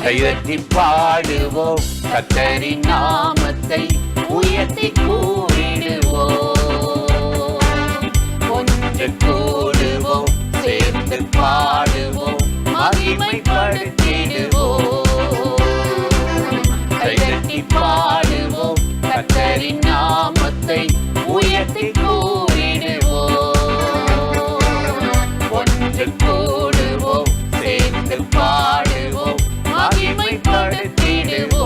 கைதட்டி பாடுவோம், கர்த்தரின் நாமத்தை உயர்த்தி கூறிடுவோம். ஒன்று கூடுவோம், சேர்ந்து பாடுவோம், மகிமைப்படுத்திடுவோம். கைதட்டி பாடுவோம், கர்த்தரின் நாமத்தை உயர்த்தி கூறிடுவோம். ஒன்று கூடுவோம், சேர்ந்து பாடுவோம், மகிமைப்படுத்திடுவோம்.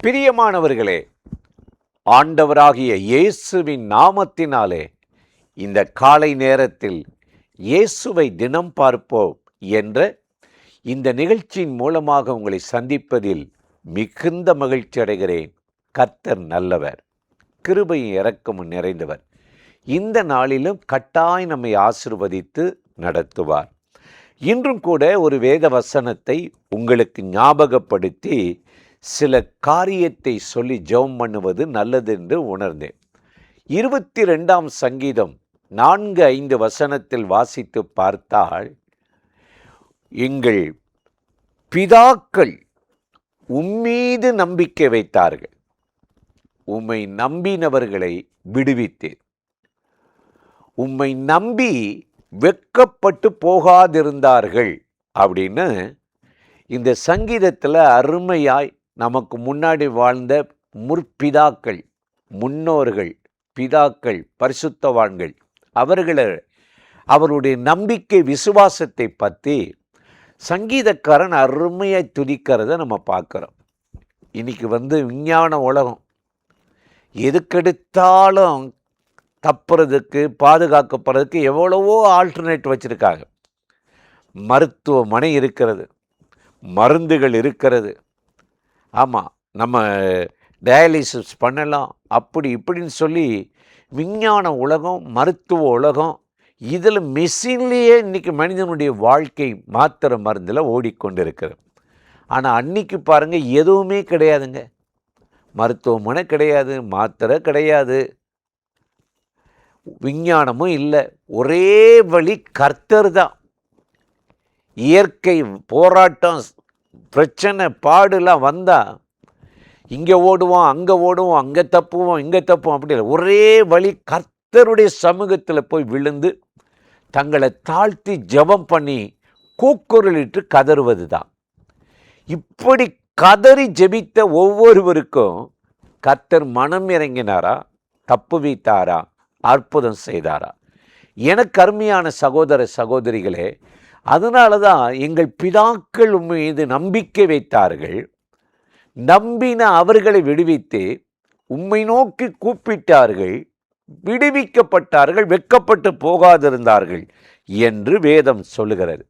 பிரியமானவர்களே, ஆண்டவராகிய இயேசுவின் நாமத்தினாலே இந்த காலை நேரத்தில் இயேசுவை தினம் பார்ப்போம் என்ற இந்த நிகழ்ச்சியின் மூலமாக உங்களை சந்திப்பதில் மிகுந்த மகிழ்ச்சி அடைகிறேன். கர்த்தர் நல்லவர், கிருபையும் இரக்கமும் நிறைந்தவர். இந்த நாளிலும் கட்டாய் நம்மை ஆசீர்வதித்து நடத்துவார். இன்றும் கூட ஒரு வேத வசனத்தை உங்களுக்கு ஞாபகப்படுத்தி சில காரியத்தை சொல்லி ஜெபம் பண்ணுவது நல்லது என்று உணர்ந்தேன். 22ஆம் சங்கீதம் 4-5 வசனத்தில் வாசித்து பார்த்தால், எங்கள் பிதாக்கள் உம்மீது நம்பிக்கை வைத்தார்கள், உம்மை நம்பினவர்களை விடுவித்தேன், உம்மை நம்பி வெட்கப்பட்டு போகாதிருந்தார்கள் அப்படின்னு இந்த சங்கீதத்தில் அருமையாய் நமக்கு முன்னாடி வாழ்ந்த முற்பிதாக்கள், முன்னோர்கள், பிதாக்கள், பரிசுத்தவான்கள் அவருடைய நம்பிக்கை விசுவாசத்தை பற்றி சங்கீதக்காரன் அருமையாக துதிக்கிறத நம்ம பார்க்குறோம். இன்னைக்கு விஞ்ஞான உலகம் எதுக்கெடுத்தாலும் தப்புறதுக்கு பாதுகாக்கப்படுறதுக்கு எவ்வளவோ ஆல்டர்னேட் வச்சுருக்காங்க. மருத்துவமனை இருக்கிறது, மருந்துகள் இருக்கிறது. ஆமாம், நம்ம டயாலிசிஸ் பண்ணலாம், அப்படி இப்படின்னு சொல்லி விஞ்ஞான உலகம், மருத்துவ உலகம், இதில் மெஷின்லேயே இன்றைக்கி மனிதனுடைய வாழ்க்கை மாத்திரை மருந்தில் ஓடிக்கொண்டு இருக்கிறது. ஆனால் அன்னைக்கு பாருங்கள், எதுவுமே கிடையாதுங்க. மருத்துவமனை கிடையாது, மாத்திரை கிடையாது, விஞ்ஞானமும் இல்லை. ஒரே வழி கர்த்தர் தான். இயற்கை போராட்டம், பிரச்சனை, பாடுலாம் வந்தால் இங்கே ஓடுவோம், அங்கே தப்புவோம், இங்கே தப்புவோம், அப்படி இல்லை. ஒரே வழி கர்த்தருடைய சமூகத்தில் போய் விழுந்து தங்களை தாழ்த்தி ஜெபம் பண்ணி கூக்குரலிட்டு கதறுவது தான். இப்படி கதறி ஜெபித்த ஒவ்வொருவருக்கும் கர்த்தர் மனம் இறங்கினாரா, தப்பு வைத்தாரா, அற்புதம் செய்தாரா? எனக்கு அருமையான சகோதர சகோதரிகளே, அதனால தான் எங்கள் பிதாக்கள் மீது நம்பிக்கை வைத்தார்கள். நம்பின அவர்களை விடுவித்து உம்மை நோக்கி கூப்பிட்டார்கள், விடுவிக்கப்பட்டார்கள், வெட்கப்பட்டு போகாதிருந்தார்கள் என்று வேதம் சொல்லுகிறது.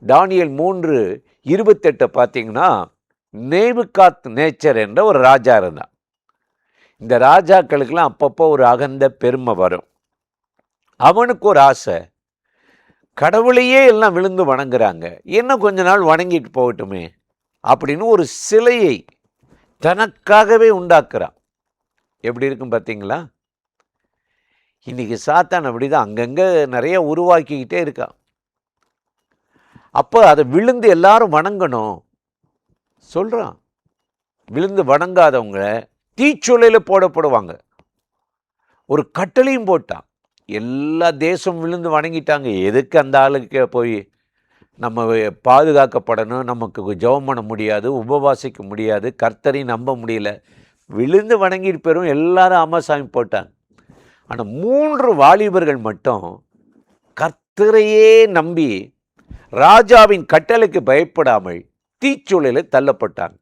தானியேல் 3:28 பார்த்தீங்கன்னா, நேபுகாத் நேச்சர் என்ற ஒரு ராஜா இருந்தான். இந்த ராஜாக்களுக்கெல்லாம் அப்பப்போ ஒரு அகந்த பெருமை வரும். அவனுக்கு ஒரு ஆசை, கடவுளையே எல்லாம் விழுந்து வணங்குறாங்க, இன்னும் கொஞ்ச நாள் வணங்கிட்டு போகட்டுமே அப்படின்னு ஒரு சிலையை தனக்காகவே உண்டாக்குறான். எப்படி இருக்கும் பார்த்தீங்களா? இன்னைக்கு சாத்தான் அப்படிதான் அங்கங்கே நிறைய உருவாக்கிக்கிட்டே இருக்கான். அப்போ அதை விழுந்து எல்லாரும் வணங்கணும் சொல்கிறான். விழுந்து வணங்காதவங்க தீச்சூளையில் போடப்படுவாங்க. ஒரு கட்டளையும் போட்டான். எல்லா தேசம் விழுந்து வணங்கிட்டாங்க. எதுக்கு அந்த ஆளுக்கு போய் நம்ம பாதுகாக்கப்படணும், நமக்கு ஜெபம் பண்ண முடியாது, உபவாசிக்க முடியாது, கர்த்தரையும் நம்ப முடியல, விழுந்து வணங்கிட்டு போயிடும். எல்லாரும் ஆமாசாமி போட்டாங்க. ஆனால் 3 வாலிபர்கள் மட்டும் கர்த்தரையே நம்பி ராஜாவின் கட்டளைக்கு பயப்படாமல் தீச்சூளையில் தள்ளப்பட்டாங்க.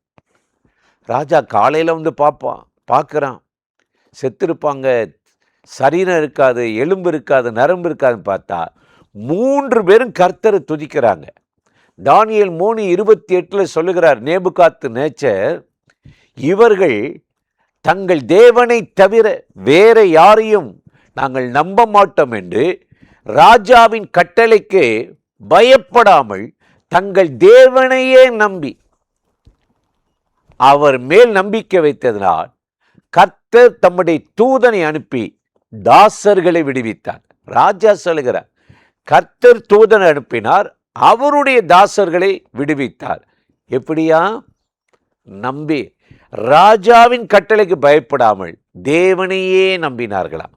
ராஜா காலையில் பார்க்குறான், செத்துருப்பாங்க, சரீரம் இருக்காது, எலும்பு இருக்காது, நரம்பு இருக்காதுன்னு பார்த்தா 3 பேரும் கர்த்தரை துதிக்கிறாங்க. தானியேல் 3:28 சொல்லுகிறார், நேபுகாத் நேச்சர் இவர்கள் தங்கள் தேவனை தவிர வேற யாரையும் நாங்கள் நம்ப மாட்டோம் என்று ராஜாவின் கட்டளைக்கு பயப்படாமல் தங்கள் தேவனையே நம்பி அவர் மேல் நம்பிக்கை வைத்ததனால் கர்த்தர் தம்முடைய தூதனை அனுப்பி தாசர்களை விடுவித்தார். ராஜா சொல்லுகிறார், கர்த்தர் தூதனை அனுப்பினார், அவருடைய தாசர்களை விடுவித்தார். எப்படியா? நம்பி ராஜாவின் கட்டளைக்கு பயப்படாமல் தேவனையே நம்பினார்களாம்.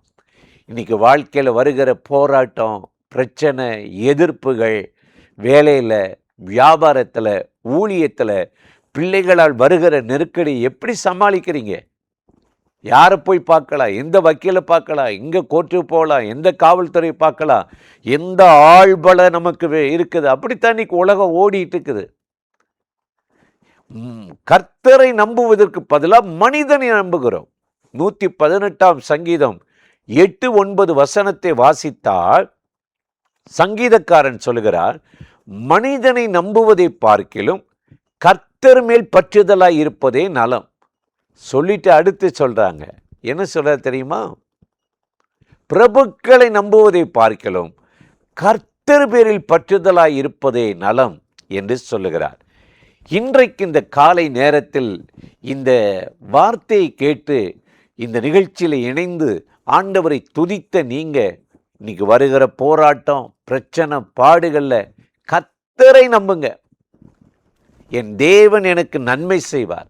இன்னைக்கு வாழ்க்கையில் வருகிற போராட்டம், பிரச்சனை, எதிர்ப்புகள், வேலையில், வியாபாரத்தில், ஊழியத்தில், பிள்ளைகளால் வருகிற நெருக்கடி எப்படி சமாளிக்கிறீங்க? யாரை போய் பார்க்கலாம், எந்த வக்கீலை பார்க்கலாம், எங்கே கோர்ட்டுக்கு போகலாம், எந்த காவல்துறை பார்க்கலாம், எந்த ஆள்பல நமக்கு இருக்குது? அப்படித்தான் இன்னைக்கு உலகம் ஓடிட்டு இருக்குது. கர்த்தரை நம்புவதற்கு பதிலாக மனிதனை நம்புகிறோம். 118 சங்கீதம் 8-9 வசனத்தை வாசித்தால் சங்கீதக்காரன் சொல்லுகிறார், மனிதனை நம்புவதை பார்க்கிலும் கர்த்தர் மேல் பற்றுதலாய் இருப்பதே நலம். சொல்லிட்டு அடுத்து சொல்றாங்க, என்ன சொல்ற தெரியுமா? பிரபுக்களை நம்புவதை பார்க்கிலும் கர்த்தர் பேரில் பற்றுதலாய் இருப்பதே நலம் என்று சொல்லுகிறார். இன்றைக்கு இந்த காலை நேரத்தில் இந்த வார்த்தையை கேட்டு இந்த நிகழ்ச்சியில் இணைந்து ஆண்டவரை துதித்த நீங்கள் இன்னைக்கு வருகிற போராட்டம், பிரச்சனை, பாடுகளில் கர்த்தரை நம்புங்க. என் தேவன் எனக்கு நன்மை செய்வார்,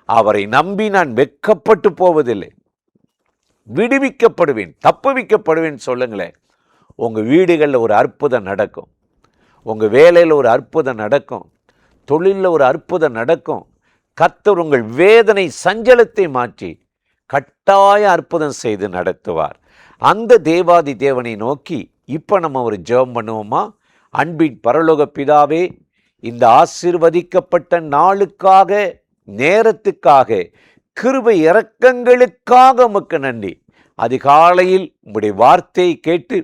அவரை நம்பி நான் வெட்கப்பட்டு போவதில்லை, விடுவிக்கப்படுவேன், தப்புவிக்கப்படுவேன் சொல்லுங்களேன். உங்கள் வீடுகளில் ஒரு அற்புதம் நடக்கும், உங்கள் வேலையில் ஒரு அற்புதம் நடக்கும், தொழிலில் ஒரு அற்புதம் நடக்கும், கர்த்தர் உங்கள் வேதனை சஞ்சலத்தை மாற்றி கட்டாய அற்புதம் செய்து நடத்துவார். அந்த தேவாதி தேவனை நோக்கி இப்போ நம்ம ஒரு ஜெபம் பண்ணுவோமா? அன்பின் பரலோக பிதாவே, இந்த ஆசீர்வதிக்கப்பட்ட நாளுக்காக, நேரத்துக்காக, கிருபை இரக்கங்களுக்காக உமக்கு நன்றி. அதிகாலையில் உம்முடைய வார்த்தையை கேட்டு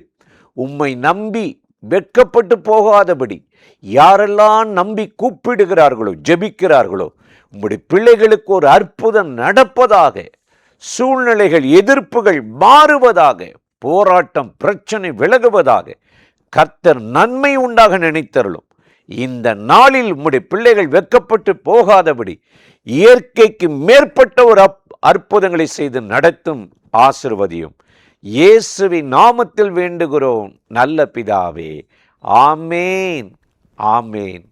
உம்மை நம்பி வெட்கப்பட்டு போகாதபடி யாரெல்லாம் நம்பி கூப்பிடுகிறார்களோ, ஜெபிக்கிறார்களோ, உம்முடைய பிள்ளைகளுக்கு ஒரு அற்புதம் நடப்பதாக, சூழ்நிலைகள் எதிர்ப்புகள் மாறுவதாக, போராட்டம் பிரச்சனை விலகுவதாக, கர்த்தர் நன்மை உண்டாக நினைத்தருளும். இந்த நாளில் உம்முடைய பிள்ளைகள் வெட்கப்பட்டு போகாதபடி இயற்கைக்கு மேற்பட்ட ஒரு அற்புதங்களை செய்து நடத்தும் ஆசீர்வதியும். இயேசுவின் நாமத்தில் வேண்டுகிறோம் நல்ல பிதாவே. ஆமேன், ஆமேன்.